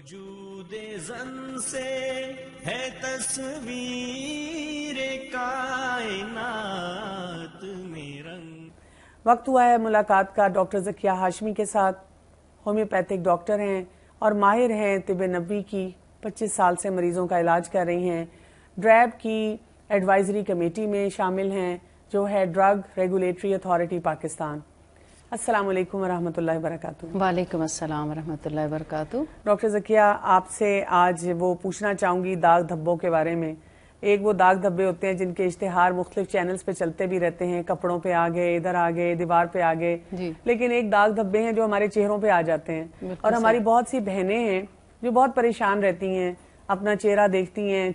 وجود زن سے ہے تصویر کائنات میں رنگ. وقت ہوا ہے ملاقات کا ڈاکٹر ذکیہ ہاشمی کے ساتھ. ہومیوپیتھک ڈاکٹر ہیں اور ماہر ہیں طب نبوی کی. 25 سال سے مریضوں کا علاج کر رہی ہیں. ڈریب کی ایڈوائزری کمیٹی میں شامل ہیں جو ہے ڈرگ ریگولیٹری اتھارٹی پاکستان. السلام علیکم ورحمۃ اللہ وبرکاتہ. وعلیکم السلام ورحمۃ اللہ وبرکاتہ. ڈاکٹر ذکیہ آپ سے آج وہ پوچھنا چاہوں گی داغ دھبوں کے بارے میں. ایک وہ داغ دھبے ہوتے ہیں جن کے اشتہار مختلف چینلز پہ چلتے بھی رہتے ہیں, کپڑوں پہ آ گئے, ادھر آ گئے, دیوار پہ آ گئے, لیکن ایک داغ دھبے ہیں جو ہمارے چہروں پہ آ جاتے ہیں. اور ہماری بہت سی بہنیں ہیں جو بہت پریشان رہتی ہیں, اپنا چہرہ دیکھتی ہیں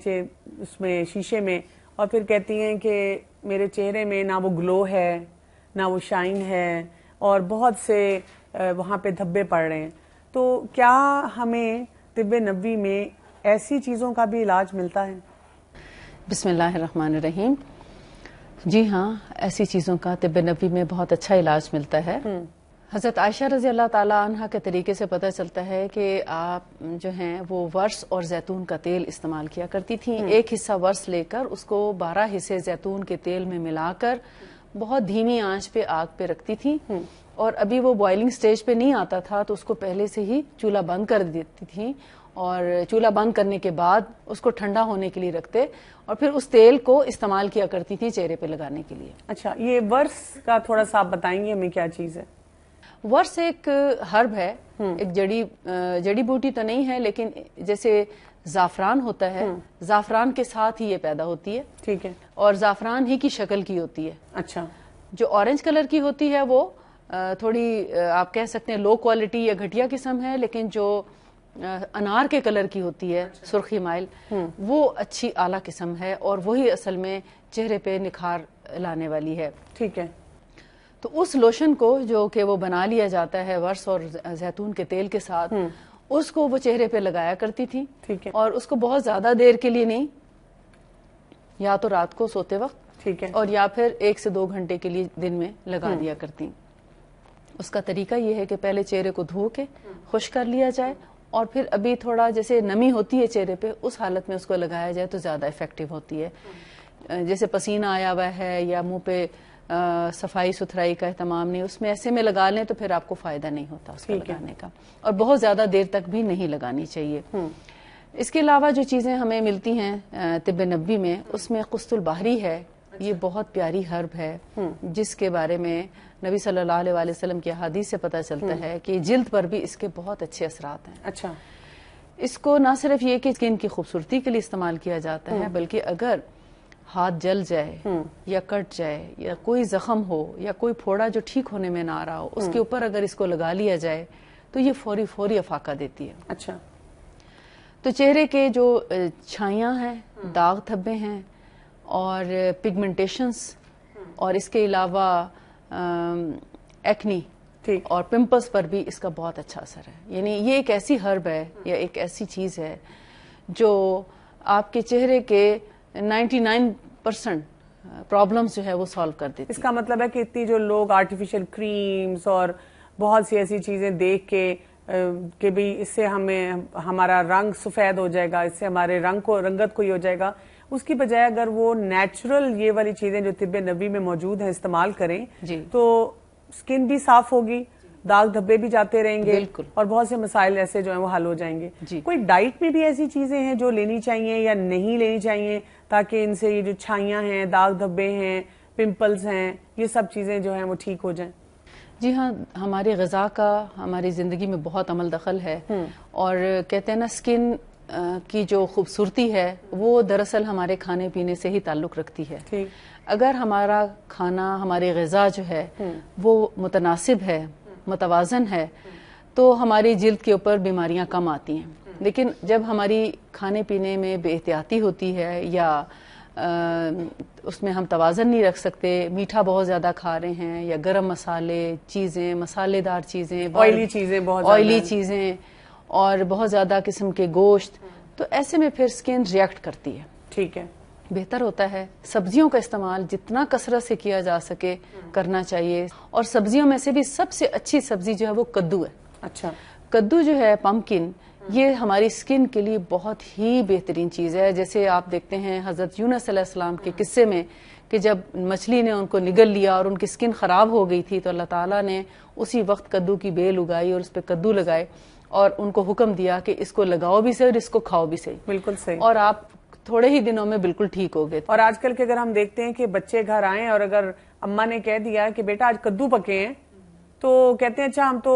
اس میں شیشے میں اور پھر کہتی ہیں کہ میرے چہرے میں نہ وہ گلو ہے نہ وہ شائن ہے اور بہت سے وہاں پہ دھبے پڑ رہے ہیں. تو کیا ہمیں طب نبوی میں ایسی چیزوں کا بھی علاج ملتا ہے؟ بسم اللہ الرحمن الرحیم. جی ہاں, ایسی چیزوں کا طب نبوی میں بہت اچھا علاج ملتا ہے. حضرت عائشہ رضی اللہ تعالی عنہ کے طریقے سے پتہ چلتا ہے کہ آپ جو ہیں وہ ورس اور زیتون کا تیل استعمال کیا کرتی تھیں. ایک حصہ ورس لے کر اس کو 12 حصے زیتون کے تیل میں ملا کر بہت دھیمی آنچ پہ آگ پہ رکھتی تھیں, اور ابھی وہ بوائلنگ سٹیج پہ نہیں آتا تھا تو اس کو پہلے سے ہی چولہا بند کر دیتی تھیں, اور چولہا بند کرنے کے بعد اس کو ٹھنڈا ہونے کے لیے رکھتے اور پھر اس تیل کو استعمال کیا کرتی تھی چہرے پہ لگانے کے لیے. اچھا, یہ ورس کا تھوڑا سا آپ بتائیں گے ہمیں کیا چیز ہے؟ ورس ایک ہرب ہے, ایک جڑی بوٹی تو نہیں ہے, لیکن جیسے زعفران ہوتا ہے, زعفران کے ساتھ ہی یہ پیدا ہوتی ہے. ٹھیک ہے. اور زعفران ہی کی شکل کی ہوتی ہے. اچھا. جو اورنج کلر کی ہوتی ہے وہ تھوڑی آپ کہہ سکتے ہیں لو کوالٹی یا گھٹیا قسم ہے, لیکن جو انار کے کلر کی ہوتی ہے سرخی مائل, وہ اچھی اعلیٰ قسم ہے اور وہی اصل میں چہرے پہ نکھار لانے والی ہے. ٹھیک ہے. تو اس لوشن کو جو کہ وہ بنا لیا جاتا ہے ورس اور زیتون کے تیل کے ساتھ, اس کو وہ چہرے پہ لگایا کرتی تھی. ٹھیک ہے. اور اس کو بہت زیادہ دیر کے لیے نہیں, یا تو رات کو سوتے وقت, ٹھیک ہے, اور یا پھر 1 سے 2 گھنٹے کے لیے دن میں لگا دیا کرتی. اس کا طریقہ یہ ہے کہ پہلے چہرے کو دھو کے خشک کر لیا جائے, اور پھر ابھی تھوڑا جیسے نمی ہوتی ہے چہرے پہ اس حالت میں اس کو لگایا جائے تو زیادہ افیکٹو ہوتی ہے. جیسے پسینہ آیا ہوا ہے یا منہ پہ صفائی ستھرائی کا اہتمام نہیں, اس میں ایسے میں لگا لیں تو پھر آپ کو فائدہ نہیں ہوتا اس کو لگانے کا, اور بہت زیادہ دیر تک بھی نہیں لگانی چاہیے. اس کے علاوہ جو چیزیں ہمیں ملتی ہیں طب نبوی میں, اس میں قسط البحری ہے. یہ بہت پیاری ہرب ہے جس کے بارے میں نبی صلی اللہ علیہ وآلہ وسلم کی احادیث سے پتہ چلتا ہے کہ جلد پر بھی اس کے بہت اچھے اثرات ہیں. اچھا. اس کو نہ صرف یہ کہ اسکن کی خوبصورتی کے لیے استعمال کیا جاتا ہے, بلکہ اگر ہاتھ جل جائے یا کٹ جائے یا کوئی زخم ہو یا کوئی پھوڑا جو ٹھیک ہونے میں نہ آ رہا ہو, اس کے اوپر اگر اس کو لگا لیا جائے تو یہ فوری افاقہ دیتی ہے. اچھا. تو چہرے کے جو چھائیاں ہیں, داغ دھبے ہیں اور پگمنٹیشنز, اور اس کے علاوہ ایکنی اور پمپلز پر بھی اس کا بہت اچھا اثر ہے. یعنی یہ ایک ایسی ہرب ہے یا ایک ایسی چیز ہے جو آپ کے چہرے کے 99% پرابلمز جو ہے وہ سالو کر دیتی ہے. اس کا مطلب ہے کہ اتنی جو لوگ آرٹیفیشل کریمز اور بہت سی ایسی چیزیں دیکھ کے کہ بھی اس سے ہمیں ہمارا رنگ سفید ہو جائے گا, اس سے ہمارے رنگت کوئی ہو جائے گا, اس کی بجائے اگر وہ نیچرل یہ والی چیزیں جو طب نبوی میں موجود ہیں استعمال کریں تو سکن بھی صاف ہوگی, داغ دھبے بھی جاتے رہیں گے, اور بہت سے مسائل ایسے جو ہیں وہ حل ہو جائیں گے. کوئی ڈائٹ میں بھی ایسی چیزیں ہیں جو لینی چاہیے یا نہیں لینی چاہیے تاکہ ان سے یہ جو چھائیاں ہیں, داغ دھبے ہیں, پمپلز ہیں, یہ سب چیزیں جو ہیں وہ ٹھیک ہو جائیں؟ جی ہاں, ہماری غذا کا ہماری زندگی میں بہت عمل دخل ہے, اور کہتے ہیں نا سکن کی جو خوبصورتی ہے وہ دراصل ہمارے کھانے پینے سے ہی تعلق رکھتی ہے. اگر ہمارا کھانا, ہماری غذا جو ہے وہ متناسب ہے, متوازن ہے, تو ہماری جلد کے اوپر بیماریاں کم آتی ہیں. لیکن جب ہماری کھانے پینے میں بے احتیاطی ہوتی ہے یا اس میں ہم توازن نہیں رکھ سکتے, میٹھا بہت زیادہ کھا رہے ہیں یا گرم مسالے چیزیں, مسالے دار چیزیں, آئلی چیزیں اور بہت زیادہ قسم کے گوشت, تو ایسے میں پھر سکن ریئیکٹ کرتی ہے. ٹھیک ہے. بہتر ہوتا ہے سبزیوں کا استعمال جتنا کثرت سے کیا جا سکے کرنا چاہیے, اور سبزیوں میں سے بھی سب سے اچھی سبزی جو ہے وہ کدو ہے. اچھا. کدو جو ہے پمکن, یہ ہماری سکن کے لیے بہت ہی بہترین چیز ہے. جیسے آپ دیکھتے ہیں حضرت یونس علیہ السلام کے قصے میں کہ جب مچھلی نے ان کو نگل لیا اور ان کی سکن خراب ہو گئی تھی تو اللہ تعالیٰ نے اسی وقت کدو کی بیل اگائی اور اس پہ کدو لگائے اور ان کو حکم دیا کہ اس کو لگاؤ بھی صحیح اور اس کو کھاؤ بھی صحیح. بالکل صحیح. اور آپ تھوڑے ہی دنوں میں بالکل ٹھیک ہو گئے. اور آج کل کے اگر ہم دیکھتے ہیں کہ بچے گھر آئیں اور اگر اماں نے کہہ دیا کہ بیٹا آج کدو پکے ہیں تو کہتے ہیں اچھا ہم تو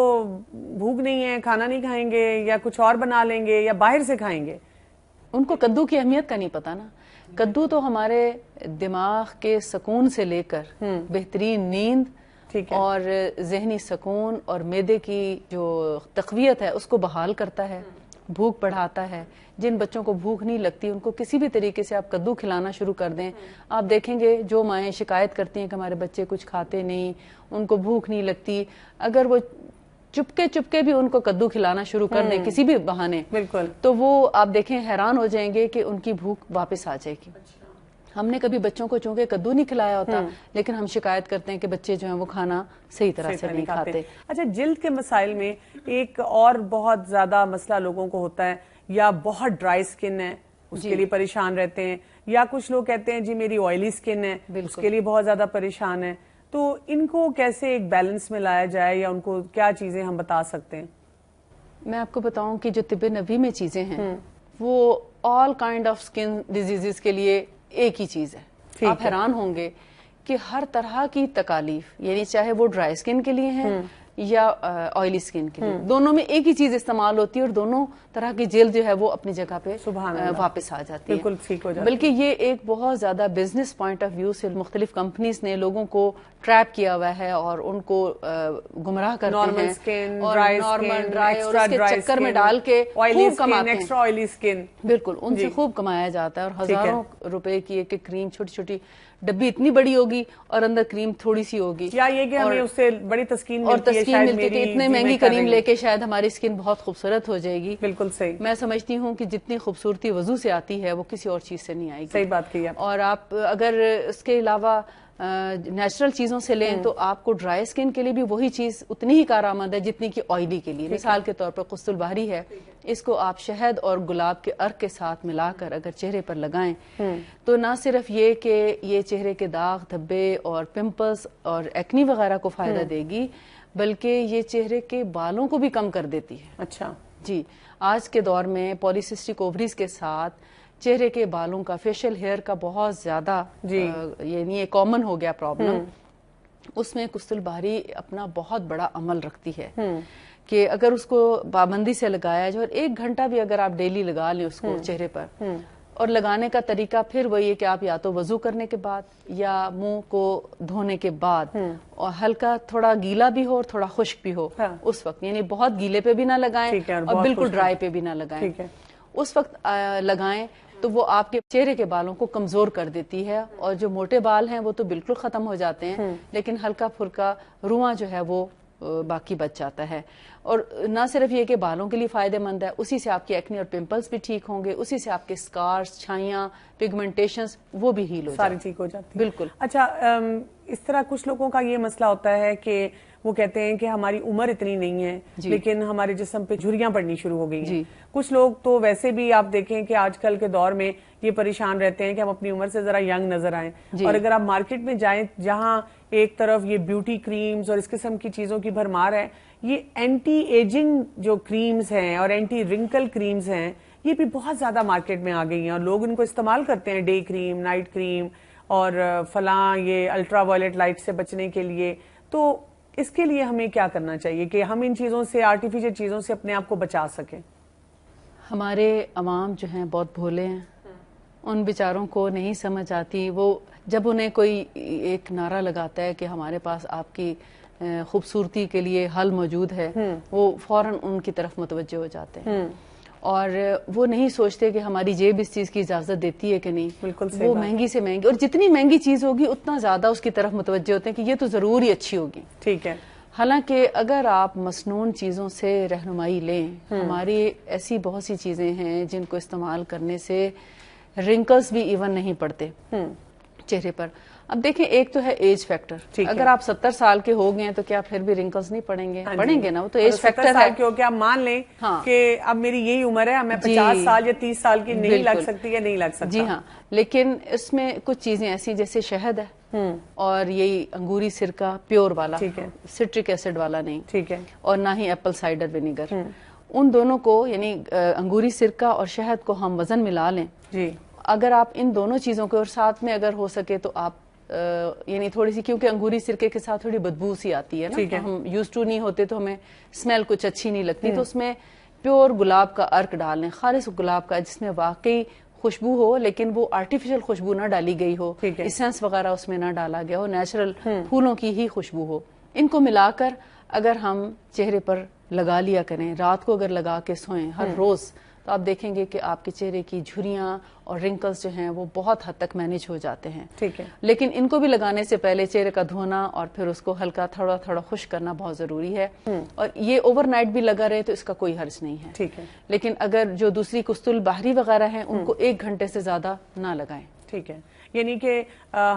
بھوک نہیں ہے, کھانا نہیں کھائیں گے یا کچھ اور بنا لیں گے یا باہر سے کھائیں گے. ان کو کدو کی اہمیت کا نہیں پتا نا. کدو تو ہمارے دماغ کے سکون سے لے کر بہترین نیند اور ذہنی سکون اور معدے کی جو تقویت ہے اس کو بحال کرتا ہے, بھوک بڑھاتا ہے. جن بچوں کو بھوک نہیں لگتی ان کو کسی بھی طریقے سے آپ کدو کھلانا شروع کر دیں, آپ دیکھیں گے جو مائیں شکایت کرتی ہیں کہ ہمارے بچے کچھ کھاتے نہیں, ان کو بھوک نہیں لگتی, اگر وہ چپکے بھی ان کو کدو کھلانا شروع کر دیں کسی بھی بہانے, بالکل, تو وہ آپ دیکھیں حیران ہو جائیں گے کہ ان کی بھوک واپس آ جائے گی. ہم نے کبھی بچوں کو چونکہ کدو نہیں کھلایا ہوتا لیکن ہم شکایت کرتے ہیں کہ بچے جو ہیں وہ کھانا صحیح طرح سے نہیں کھاتے. اچھا, جلد کے مسائل میں ایک اور بہت زیادہ مسئلہ لوگوں کو ہوتا ہے, یا بہت ڈرائی سکن ہے اس کے لیے پریشان رہتے ہیں, یا کچھ لوگ کہتے ہیں جی میری آئلی سکن ہے اس کے لیے بہت زیادہ پریشان ہے. تو ان کو کیسے ایک بیلنس میں لایا جائے یا ان کو کیا چیزیں ہم بتا سکتے ہیں؟ میں آپ کو بتاؤں کہ جو طب نبوی میں چیزیں ہیں وہ آل کائنڈ آف سکن ڈیزیزز کے لیے ایک ہی چیز ہے. آپ حیران ہوں گے کہ ہر طرح کی تکالیف, یعنی چاہے وہ ڈرائی سکن کے لیے ہیں یا آئلی سکن کے لیے, دونوں میں ایک ہی چیز استعمال ہوتی ہے اور دونوں طرح کی جلد جو ہے وہ اپنی جگہ پہ واپس آ جاتی ہے, بالکل ٹھیک ہو جاتی ہے. بلکہ یہ ایک بہت زیادہ بزنس پوائنٹ آف ویو سے مختلف کمپنیز نے لوگوں کو ٹریپ کیا ہوا ہے اور ان کو گمراہ کرتے ہیں اور نارمل ڈرائی اور اس کے چکر میں ڈال کے خوب کماتے ہیں. ایکسٹرا آئلی سکن, بالکل ان سے خوب کمایا جاتا ہے, اور ہزاروں روپے کی ایک کریم, چھوٹی چھوٹی ڈبی اتنی بڑی ہوگی اور اندر کریم تھوڑی سی ہوگی, یا یہ کہ ہمیں اس سے بڑی تسکین ملتی ہے کہ اتنے مہنگی کریم لے کے شاید ہماری سکن بہت خوبصورت ہو جائے گی. بالکل صحیح. میں سمجھتی ہوں کہ جتنی خوبصورتی وضو سے آتی ہے وہ کسی اور چیز سے نہیں آئے گی. صحیح بات کی آپ. اور آپ اگر اس کے علاوہ نیچرل چیزوں سے لیں تو آپ کو ڈرائی سکن کے لیے بھی وہی چیز اتنی ہی کارآمد ہے جتنی کہ آئلی کے لیے. مثال کے طور پر قسط البحری ہے, اس کو آپ شہد اور گلاب کے عرق کے ساتھ ملا کر اگر چہرے پر لگائیں تو نہ صرف یہ کہ یہ چہرے کے داغ دھبے اور پمپلز اور ایکنی وغیرہ کو فائدہ دے گی, بلکہ یہ چہرے کے بالوں کو بھی کم کر دیتی ہے. اچھا جی, آج کے دور میں پولیسسٹک اووریز کے ساتھ چہرے کے بالوں کا, فیشل ہیئر کا بہت زیادہ یعنی یہ کامن ہو گیا پرابلم. اس میں قسط البحری اپنا بہت بڑا عمل رکھتی ہے کہ اگر اس کو پابندی سے لگایا جائے, اور 1 گھنٹہ بھی اگر آپ ڈیلی لگا لیں اس کو چہرے پر, اور لگانے کا طریقہ پھر وہی ہے کہ آپ یا تو وضو کرنے کے بعد یا منہ کو دھونے کے بعد, اور ہلکا تھوڑا گیلا بھی ہو اور تھوڑا خشک بھی ہو اس وقت, یعنی بہت گیلے پہ بھی نہ لگائیں اور بالکل ڈرائی پہ بھی نہ لگائیں, اس وقت لگائیں تو وہ آپ کے چہرے کے بالوں کو کمزور کر دیتی ہے. اور جو موٹے بال ہیں وہ تو بالکل ختم ہو جاتے ہیں, لیکن ہلکا پھلکا رواں جو ہے وہ باقی بچ جاتا ہے. اور نہ صرف یہ کہ بالوں کے لیے فائدہ مند ہے, اسی سے آپ کے ایکنی اور پمپلز بھی ٹھیک ہوں گے, اسی سے آپ کے اسکارز, چھائیاں, پگمنٹیشنز وہ بھی ہیل ہو ساری ٹھیک ہو جاتی. بالکل. اچھا, اس طرح کچھ لوگوں کا یہ مسئلہ ہوتا ہے کہ وہ کہتے ہیں کہ ہماری عمر اتنی نہیں ہے لیکن ہمارے جسم پہ جھریاں پڑنی شروع ہو گئی ہیں. کچھ لوگ تو ویسے بھی آپ دیکھیں کہ آج کل کے دور میں یہ پریشان رہتے ہیں کہ ہم اپنی عمر سے ذرا ینگ نظر آئیں, اور اگر آپ مارکیٹ میں جائیں جہاں ایک طرف یہ بیوٹی کریمز اور اس قسم کی چیزوں کی بھرمار ہے, یہ اینٹی ایجنگ جو کریمز ہیں اور اینٹی رنکل کریمز ہیں یہ بھی بہت زیادہ مارکیٹ میں آ گئی ہیں, اور لوگ ان کو استعمال کرتے ہیں, ڈے کریم, نائٹ کریم اور فلاں یہ الٹرا وائلٹ لائٹ سے بچنے کے لیے. تو اس کے لیے ہمیں کیا کرنا چاہیے کہ ہم ان چیزوں سے, آرٹیفیشل چیزوں سے اپنے آپ کو بچا سکیں؟ ہمارے عوام جو ہیں بہت بھولے ہیں, ان بیچاروں کو نہیں سمجھ آتی. وہ جب انہیں کوئی ایک نعرہ لگاتا ہے کہ ہمارے پاس آپ کی خوبصورتی کے لیے حل موجود ہے, وہ فوراً ان کی طرف متوجہ ہو جاتے ہیں, اور وہ نہیں سوچتے کہ ہماری جیب اس چیز کی اجازت دیتی ہے کہ نہیں. بالکل وہ مہنگی سے مہنگی, اور جتنی مہنگی چیز ہوگی اتنا زیادہ اس کی طرف متوجہ ہوتے ہیں کہ یہ تو ضرور ہی اچھی ہوگی. ٹھیک ہے. حالانکہ اگر آپ مسنون چیزوں سے رہنمائی لیں, ہماری ایسی بہت سی چیزیں ہیں جن کو استعمال کرنے سے رنکلز بھی ایون نہیں پڑتے چہرے پر. اب دیکھیں ایک تو ہے ایج فیکٹر. اگر آپ 70 سال کے ہو گئے ہیں تو کیا پھر بھی رنکلز نہیں پڑیں گے؟ پڑیں گے نا. وہ تو ایج فیکٹر ہے کہ آپ مان لیں کہ اب میری یہی عمر ہے, میں 50 سال یا 30 سال کی نہیں لگ سکتی یا نہیں لگ سکتا. جی ہاں, لیکن اس میں کچھ چیزیں ایسی جیسے شہد ہے اور یہی انگوری سرکہ پیور والا, سٹرک ایسڈ والا نہیں, ٹھیک ہے, اور نہ ہی ایپل سائڈر ونیگر. ان دونوں کو یعنی انگوری سرکہ اور شہد کو ہم وزن ملا لیں. جی, اگر آپ ان دونوں چیزوں کو اور ساتھ میں اگر ہو سکے تو آپ یعنی تھوڑی سی, کیونکہ انگوری سرکے کے ساتھ تھوڑی بدبو سی آتی ہے نا, ہم یوز ٹو نہیں ہوتے تو ہمیں اسمیل کچھ اچھی نہیں لگتی, تو اس میں پیور گلاب کا عرق ڈال لیں, خالص گلاب کا جس میں واقعی خوشبو ہو لیکن وہ آرٹیفیشل خوشبو نہ ڈالی گئی ہو, ایسنس وغیرہ اس میں نہ ڈالا گیا ہو, نیچرل پھولوں کی ہی خوشبو ہو. ان کو ملا کر اگر ہم چہرے پر لگا لیا کریں, رات کو اگر لگا کے سوئیں ہر روز, تو آپ دیکھیں گے کہ آپ کے چہرے کی جھریاں اور رنکلز جو ہیں وہ بہت حد تک مینیج ہو جاتے ہیں. ٹھیک ہے, لیکن ان کو بھی لگانے سے پہلے چہرے کا دھونا اور پھر اس کو ہلکا تھوڑا تھوڑا خشک کرنا بہت ضروری ہے. اور یہ اوور نائٹ بھی لگا رہے تو اس کا کوئی حرج نہیں ہے. ٹھیک ہے, لیکن اگر جو دوسری کستل باہری وغیرہ ہیں ان کو 1 گھنٹے سے زیادہ نہ لگائیں. ٹھیک ہے, یعنی کہ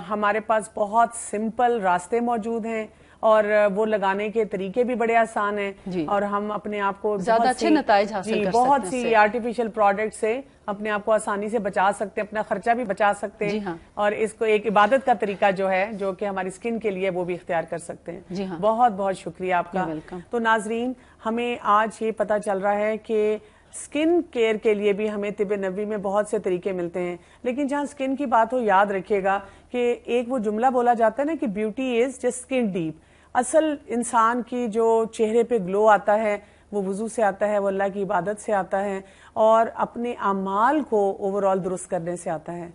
ہمارے پاس بہت سمپل راستے موجود ہیں اور وہ لگانے کے طریقے بھی بڑے آسان ہیں, اور ہم اپنے آپ کو زیادہ اچھے نتائج حاصل کر سکتے ہیں. بہت سی آرٹیفیشل پروڈکٹ سے اپنے آپ کو آسانی سے بچا سکتے ہیں, اپنا خرچہ بھی بچا سکتے ہیں, اور اس کو ایک عبادت کا طریقہ جو ہے جو کہ ہماری اسکن کے لیے وہ بھی اختیار کر سکتے ہیں. بہت بہت شکریہ آپ کا. تو ناظرین, ہمیں آج یہ پتہ چل رہا ہے کہ اسکن کیئر کے لیے بھی ہمیں طب نبوی میں بہت سے طریقے ملتے ہیں, لیکن جہاں اسکن کی بات ہو یاد رکھیے گا کہ ایک وہ جملہ بولا جاتا ہے نا کہ beauty is just skin deep. اصل انسان کی جو چہرے پہ گلو آتا ہے وہ وضو سے آتا ہے, وہ اللہ کی عبادت سے آتا ہے, اور اپنے اعمال کو اوور آل درست کرنے سے آتا ہے.